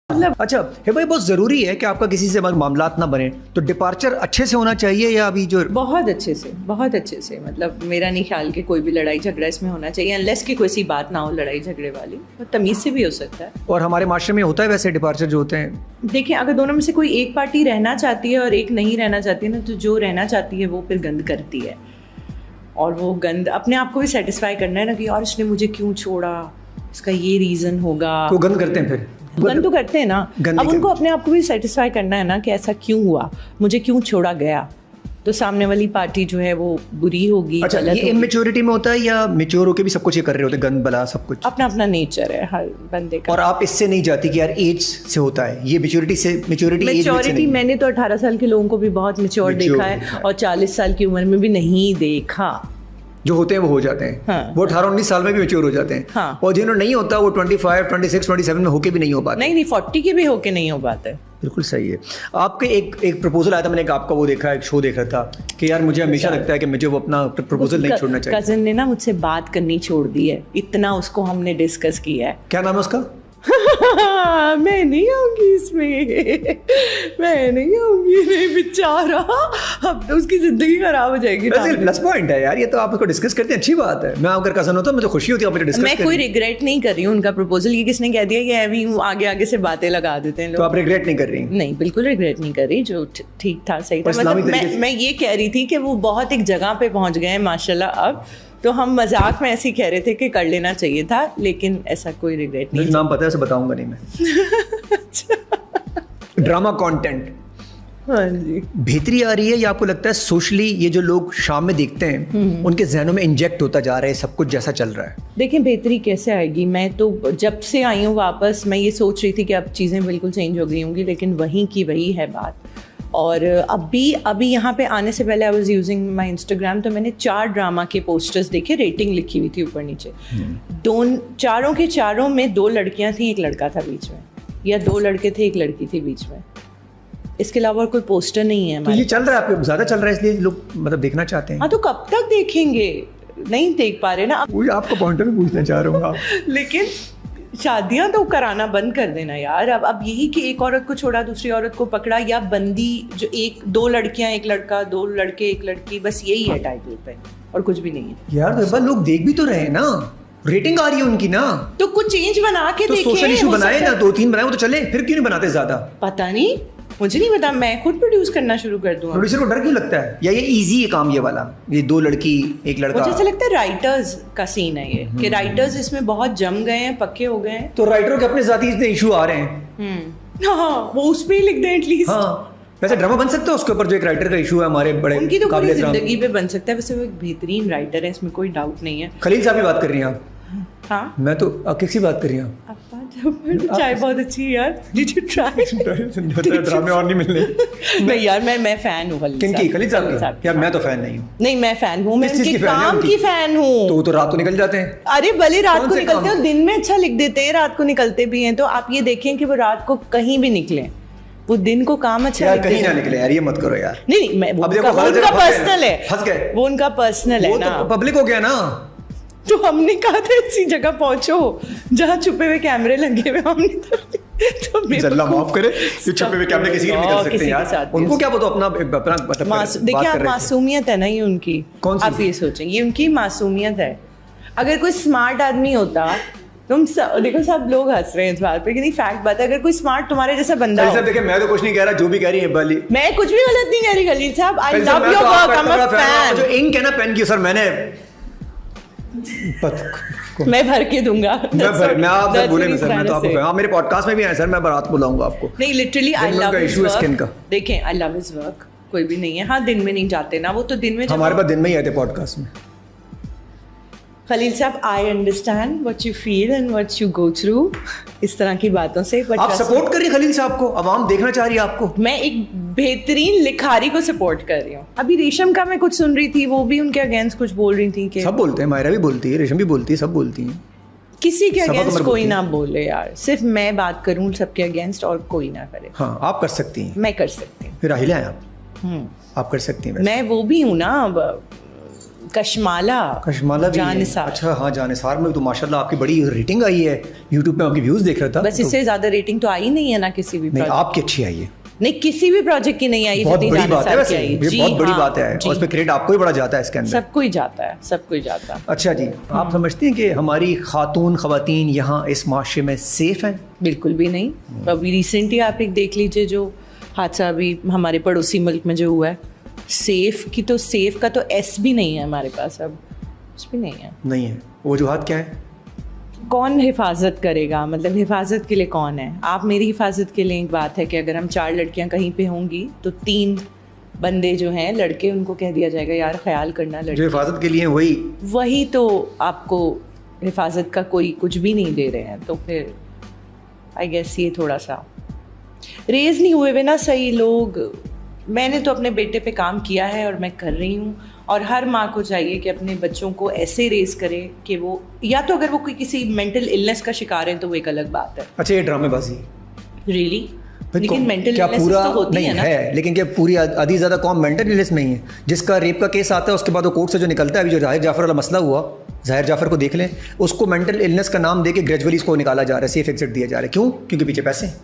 मतलब अच्छा है भाई, बहुत ज़रूरी है कि आपका किसी से मामलात ना बने, तो डिपार्चर अच्छे से होना चाहिए या अभी जो बहुत अच्छे से मतलब मेरा नहीं ख्याल कि कोई भी लड़ाई झगड़ा इसमें होना चाहिए, अनलेस कि कोई सी बात ना हो लड़ाई झगड़े वाली, तो तमीज़ से भी हो सकता है। और हमारे माशरे में होता है वैसे डिपार्चर जो होते हैं? देखिए, अगर दोनों में से कोई एक पार्टी रहना चाहती है और एक नहीं रहना चाहती है ना, तो जो रहना चाहती है वो फिर गंद करती है, और वो गंद अपने आप को भी सेटिस्फाई करना है ना कि यार इसने मुझे क्यों छोड़ा, इसका ये रीज़न होगा, तो गंद करते हैं फिर गंद तो करते हैं ना। अब उनको अपने आप को भी सेटिस्फाई करना है ना कि ऐसा क्यों हुआ, मुझे क्यों छोड़ा गया, तो सामने वाली पार्टी जो है वो बुरी होगी। अच्छा, ये इमेच्योरिटी में होता है या मैच्योर होके भी सब कुछ ये कर रहे होते हैं, गंद बला सब कुछ? अपना अपना नेचर है हर बंदे का। और आप इससे नहीं जाती कि यार एज से होता है ये मैच्योरिटी? मैंने तो 18 साल के लोगों को भी बहुत मैच्योर देखा है और 40 साल की उम्र में भी नहीं देखा। जो होते हैं वो हो जाते हैं। हाँ। वो 18-19 साल में भी मैच्योर हो जाते हैं। हाँ। और जिन्होंने नहीं होता वो 25, 26, 27 में होके भी नहीं हो पाते। नहीं 40 के भी होके नहीं हो पाते। बिल्कुल सही है। आपके एक प्रपोजल आया था, मैंने आपका वो देखा, एक शो देख रहा था कि यार मुझे हमेशा लगता है कि मुझे वो अपना प्रपोजल नहीं छोड़ना चाहिए। कजिन ने ना मुझसे बात करनी छोड़ दी है, इतना उसको हमने डिस्कस किया है। क्या नाम है उसका? मैं नहीं आऊंगी इसमें, मैं नहीं आऊंगी, नहीं बेचारा, अब तो उसकी जिंदगी खराब हो जाएगी। प्लस पॉइंट है यार, ये तो आप उसको डिस्कस करते हैं, अच्छी बात है। मैं अगर कजन होता मुझे खुशी होती है, आप मुझे डिस्कस। मैं कोई रिग्रेट नहीं कर रही हूँ उनका प्रपोजल, ये किसने कह दिया कि अभी आगे आगे से बातें लगा देते हैं लोग। तो आप रिग्रेट नहीं कर रही? नहीं, बिल्कुल रिग्रेट नहीं कर रही, जो ठीक था सही था। मतलब मैं ये कह रही थी कि वो बहुत एक जगह पे पहुंच गए हैं माशाल्लाह अब, तो हम मजाक में ऐसे ही कह रहे थे कि कर लेना चाहिए था, लेकिन ऐसा कोई रिग्रेट नहीं। नाम पता है, उसे बताऊंगा नहीं मैं। ड्रामा कंटेंट, हाँ जी, बेहतरी आ रही है या आपको लगता है सोशली ये जो लोग शाम में देखते हैं उनके जहनों में इंजेक्ट होता जा रहा है सब कुछ जैसा चल रहा है? देखिए, बेहतरी कैसे आएगी, मैं तो जब से आई हूँ वापस मैं ये सोच रही थी कि अब चीज़ें बिल्कुल चेंज हो गई होंगी, लेकिन वहीं की वही है बात। और अभी यहाँ पे आने से पहले I was using my Instagram, तो मैंने 4 ड्रामा के पोस्टर्स देखे, रेटिंग लिखी हुई थी ऊपर नीचे। चारों के चारों में 2 लड़कियां थी, 1 लड़का था बीच में, या 2 लड़के थे, 1 लड़की थी बीच में। इसके अलावा कोई पोस्टर नहीं है। तो ये चल रहा है, आपको ज़्यादा चल रहा है इसलिए लोग मतलब देखना चाहते हैं। हाँ, तो कब तक देखेंगे, नहीं देख पा रहे ना। आपको पॉइंट में पूछना चाह रहा हूँ लेकिन शादियां तो कराना बंद कर देना यार। अब यही कि एक औरत को छोड़ा दूसरी औरत को पकड़ा, या बंदी जो 2 लड़कियां 1 लड़का, 2 लड़के 1 लड़की, बस यही है टाइटल पे और कुछ भी नहीं है यार। तो लोग देख भी तो रहे हैं ना, रेटिंग आ रही है उनकी ना, तो कुछ चेंज बना के देखें। सोशल इशू बनाए ना, 2-3 बनाए वो तो चले, फिर क्यों नहीं बनाते ज्यादा? पता नहीं, मुझे नहीं पता, मैं खुद प्रोड्यूस करना शुरू कर दूँ। प्रोड्यूसर को डर क्यों लगता है, या ये इजी है काम ये वाला, ये 2 लड़की 1 लड़का? मुझे ऐसा लगता है राइटर्स का सीन है ये, कि राइटर्स इसमें बहुत जम गए हैं, पक्के हो गए हैं। तो राइटरों के अपने साथ ही इतने इशू आ रहे हैं। हाँ, वो उस पे ही लिख दें एटलीस्ट। हाँ, वैसे ड्रामा बन सकता है उसके ऊपर जो एक राइटर का इशू है हमारे बड़े, उनकी तो पूरी जिंदगी पे बन सकता है। वैसे वो एक बेहतरीन राइटर है, इसमें कोई डाउट नहीं है। खलील साहब की बात कर रही हैं आप? हाँ, मैं तो किसकी बात कर रही हूँ? चाय बहुत अच्छी है यार, डिड यू ट्राई? ड्रामे और नहीं मिलने। नहीं यार, मैं फैन हूँ किनकी? खलील साहब की? यार मैं तो फैन नहीं हूँ। नहीं, मैं फैन हूँ, मैं उनके काम की फैन हूँ। तो रात को निकल जाते हैं। अरे भले रात को निकलते हैं, दिन में अच्छा लिख देते हैं, रात को निकलते भी हैं। तो आप ये देखें कि वो रात को कहीं भी निकले, वो दिन को काम अच्छा यार कहीं ना निकले यार, ये मत करो यार। नहीं, मैं वो उनका पर्सनल है, फंस गए, वो उनका पर्सनल है ना, पब्लिक हो गया ना। तो हमने कहा था ऐसी जगह पहुंचो जहाँ छुपे हुए कैमरे लगे हुए, हमने तो अल्लाह माफ करे, ये छुपे हुए कैमरे किसी के भी निकल सकते हैं यार, उनको क्या पता अपना मतलब। देखिए, आप मासूमियत है ना ये उनकी, आप ये सोचें, ये उनकी मासूमियत है। अगर कोई स्मार्ट आदमी होता, तुम देखो सब लोग हंस रहे हैं इस बात पे, कि नहीं फैक्ट बात है, अगर कोई स्मार्ट तुम्हारे जैसा बंदा हो। देखिए, मैं तो कुछ नहीं कह रहा, जो भी कह रही है बाली, मैं कुछ भी गलत नहीं कह रही खलील साहब। I love your work, I am a fan. जो इंक है ना पेन की, सर मैंने मैं भर के दूंगा। मैं आप बोले ना सर, मैं तो आपको आप मेरे पॉडकास्ट में भी आए सर, मैं बारात बुलाऊंगा आपको। नहीं, literally I love his work. देखें, आई लव हिज वर्क, कोई भी नहीं है। हाँ, दिन में नहीं जाते ना वो, तो दिन में हमारे पास दिन में ही आए थे पॉडकास्ट में। खलील साहब, I understand what you feel and what you go through इस तरह की बातों से, बट आप सपोर्ट कर रही हैं खलील साहब को, आवाम देखना चाह रही है आपको। मैं एक बेहतरीन लिखारी को सपोर्ट कर रही हूँ। अभी रेशम का मैं कुछ सुन रही थी, वो भी उनके अगेंस्ट कुछ बोल रही थी कि सब बोलते हैं, मायरा भी बोलती है, रेशम भी बोलती है, सब बोलती हैं। किसी के अगेंस्ट कोई ना बोले यार, सिर्फ मैं बात करूँ सबके अगेंस्ट और कोई ना करे। हाँ, आप कर सकती हैं। मैं कर सकती हूँ। फिर राहिला है आप कर सकती हैं। मैं वो भी हूँ ना, कशमाला कशमाला भी है। जानिसार। अच्छा हाँ, जानिसार में तो माशाल्लाह आपकी बड़ी रेटिंग आई है, यूट्यूब पे आपके व्यूज देख रहा था। बस इससे ज्यादा रेटिंग तो आई नहीं है ना किसी भी नहीं, project। आपकी अच्छी आई है, नहीं किसी भी प्रोजेक्ट की नहीं आई बहुत जितनी बड़ी बात है जानिसार वैसे, की आई। ये जी बहुत बड़ी हाँ, बात है, जी। और उस पर क्रेडिट आपको ही बड़ा जाता है इसके अंदर। सबको ही जाता है, सबको ही जाता है। अच्छा जी, आप समझते हैं कि हमारी खवातीन यहाँ इस माशरे में सेफ हैं? बिल्कुल भी नहीं। अभी रिसेंटली आप एक देख लीजिए जो हादसा अभी हमारे पड़ोसी मुल्क में जो हुआ है, सेफ का तो एस भी नहीं है हमारे पास, अब कुछ भी नहीं है। नहीं है, वजूहात क्या है? कौन हिफाजत करेगा, मतलब हिफाजत के लिए कौन है? आप मेरी हिफाजत के लिए एक बात है कि अगर हम 4 लड़कियां कहीं पे होंगी तो 3 बंदे जो हैं लड़के, उनको कह दिया जाएगा यार ख्याल करना जो लड़के, हिफाजत के लिए वही तो आपको हिफाजत का कोई कुछ भी नहीं दे रहे हैं। तो फिर आई गेस ये थोड़ा सा रेज नहीं हुए वे ना सही लोग। मैंने तो अपने बेटे पे काम किया है और मैं कर रही हूँ, और हर माँ को चाहिए कि अपने बच्चों को ऐसे रेज करे कि वो, या तो अगर वो कोई किसी मेंटल इलनेस का शिकार है तो वो एक अलग बात है। अच्छा, ये ड्रामेबाजी रियली लेकिन मेंटल क्या इलनेस पूरा तो होती नहीं है ना। है, लेकिन क्या पूरी आधी ज़्यादा कौम मेंटल इलनेस में ही है? जिसका रेप का केस आता है उसके बाद वो कोर्ट से जो निकलता है, अभी जो जाहिर जाफर वाला मसला हुआ, जाहिर जाफर को देख लें, उसको मेंटल इलनेस का नाम देके ग्रेजुअली इसको निकाला जा रहा है, सेफ एग्जिट दिया जा रहा है। क्यों? क्योंकि पीछे पैसे हैं।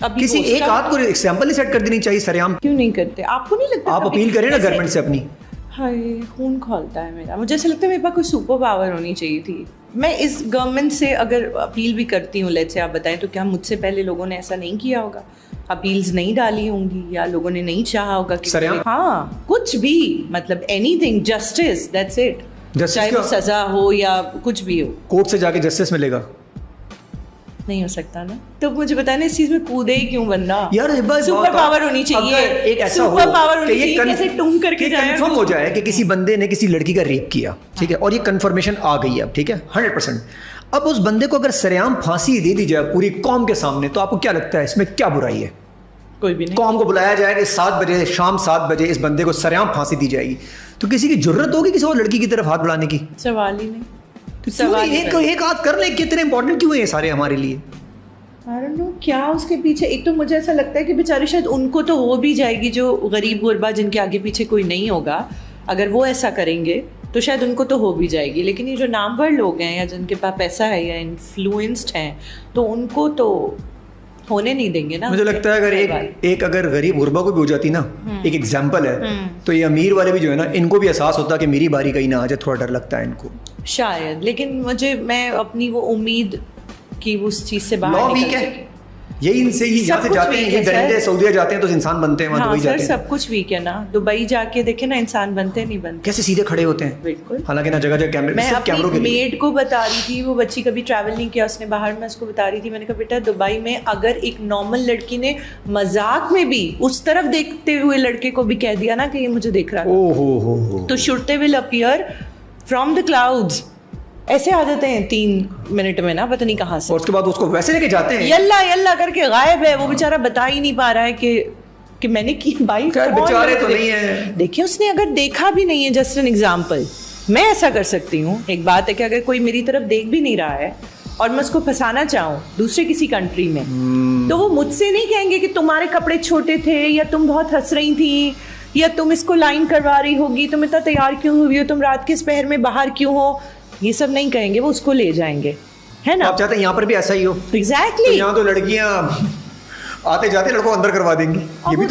अभी किसी वो एक उसका- आध को एग्जाम्पल ही सेट कर देनी चाहिए सरेआम। क्यों नहीं करते? आपको नहीं लगता आप कभी अपील करें ना ऐसे- गवर्नमेंट से अपनी। हाय खून खोलता है मेरा। मुझे ऐसा लगता है मेरे पास कोई सुपर पावर होनी चाहिए थी। मैं इस गवर्नमेंट से अगर अपील भी करती हूँ, लेट्स से आप बताएं, तो क्या मुझसे पहले लोगों ने ऐसा नहीं किया होगा? अपील्स नहीं डाली होंगी, या लोगों ने नहीं चाहा होगा कि सरेआम? हाँ कुछ भी, मतलब anything, justice, that's it. Justice चाहे वो क्या? सजा हो या कुछ भी हो, कोर्ट से जाके जस्टिस मिलेगा? नहीं हो सकता ना। तो मुझे बताना इस चीज में कूदे ही क्यों बंदा? यार सुपर पावर होनी चाहिए। अगर एक ऐसा हो सुपर पावर होनी कि ये चाहिए, कैसे टूम करके जाए। कंफर्म हो जाए कि किसी बंदे ने किसी लड़की का रेप किया, ठीक है, और ये कंफर्मेशन आ गई है अब, ठीक है, 100%। अब उस बंदे को अगर सरेआम फांसी दे दी जाए पूरी कौम के सामने, तो आपको क्या लगता है इसमें क्या बुराई है? कोई भी नहीं। कौम को बुलाया जाए कि 7 बजे, शाम 7 बजे इस बंदे को सरेआम फांसी दी जाएगी, तो किसी की जरूरत होगी किसी और लड़की की तरफ हाथ बढ़ाने की? सवाल ही नहीं। तो सवाल एक हाथ कर ले, कितने इंपॉर्टेंट क्यों है ये सारे हमारे लिए? I don't know, क्या उसके पीछे। एक तो मुझे ऐसा लगता है कि बेचारे शायद उनको तो हो भी जाएगी, जो गरीब गुरबा जिनके आगे पीछे कोई नहीं होगा, अगर वो ऐसा करेंगे तो शायद उनको तो हो भी जाएगी। लेकिन ये जो नामवर लोग हैं या जिनके पास पैसा है या इन्फ्लुएंस्ड हैं, तो उनको तो होने नहीं देंगे ना। मुझे लगता है अगर एक अगर गरीब गुरबा को भी हो जाती ना, एक एग्जाम्पल है, तो ये अमीर वाले भी जो है ना, इनको भी एहसास होता कि मेरी बारी कहीं ना आ जाए, थोड़ा डर लगता है इनको शायद। लेकिन मैं अपनी वो उम्मीद कि उस चीज से बाहर लॉ निकल वीक है, सके। यही इनसे ही यहाँ से जाते हैं, ये दरिंदे सऊदीया जाते हैं तो इंसान बनते हैं, वहाँ हाँ दुबई सर, जाते हैं, सब कुछ वीक है ना। दुबई जाके देखे ना, इंसान बनते नहीं बनते। कैसे सीधे खड़े होते हैं, बिल्कुल। हालांकि ना जगह जगह कैमरे, मैं सिर्फ कैमरों के अपनी लिए। मेड को बता रही थी, वो बच्ची कभी ट्रैवल नहीं किया उसने बाहर, मैं उसको बता रही थी, मैंने कहा बेटा दुबई में अगर एक नॉर्मल लड़की ने मजाक में भी उस तरफ देखते हुए लड़के को भी कह दिया ना कि ये मुझे देख रहा था, ओ हो तो शुरते will appear from the clouds. ऐसे आ जाते हैं 3 मिनट में ना, पता नहीं कहाँ से, और उसके बाद उसको वैसे लेके जाते हैं। यल्ला यल्ला करके गायब है वो बेचारा, बता ही नहीं पा रहा है कि मैंने की। भाई खैर कौन बेचारे लोग तो नहीं है। देखिए उसने अगर देखा भी नहीं है, जस्ट एन एग्जाम्पल, मैं ऐसा कर सकती हूँ। एक बात है कि अगर कोई मेरी तरफ देख भी नहीं रहा है और मैं उसको फंसाना चाहूँ दूसरे किसी कंट्री में, तो वो मुझसे नहीं कहेंगे कि तुम्हारे कपड़े छोटे थे, या तुम बहुत हंस रही थी, या तुम इसको लाइन करवा रही होगी, तुम इतना तैयार क्यों हुई हो, तुम रात के इस पहर में बाहर क्यों हो। ये सब नहीं कहेंगे, वो उसको ले जाएंगे, है ना। आप चाहते हैं यहाँ पर भी ऐसा ही हो? एग्जैक्टली। तो यहाँ तो लड़कियाँ आते जाते लड़कों अंदर करवा देंगी, ये भी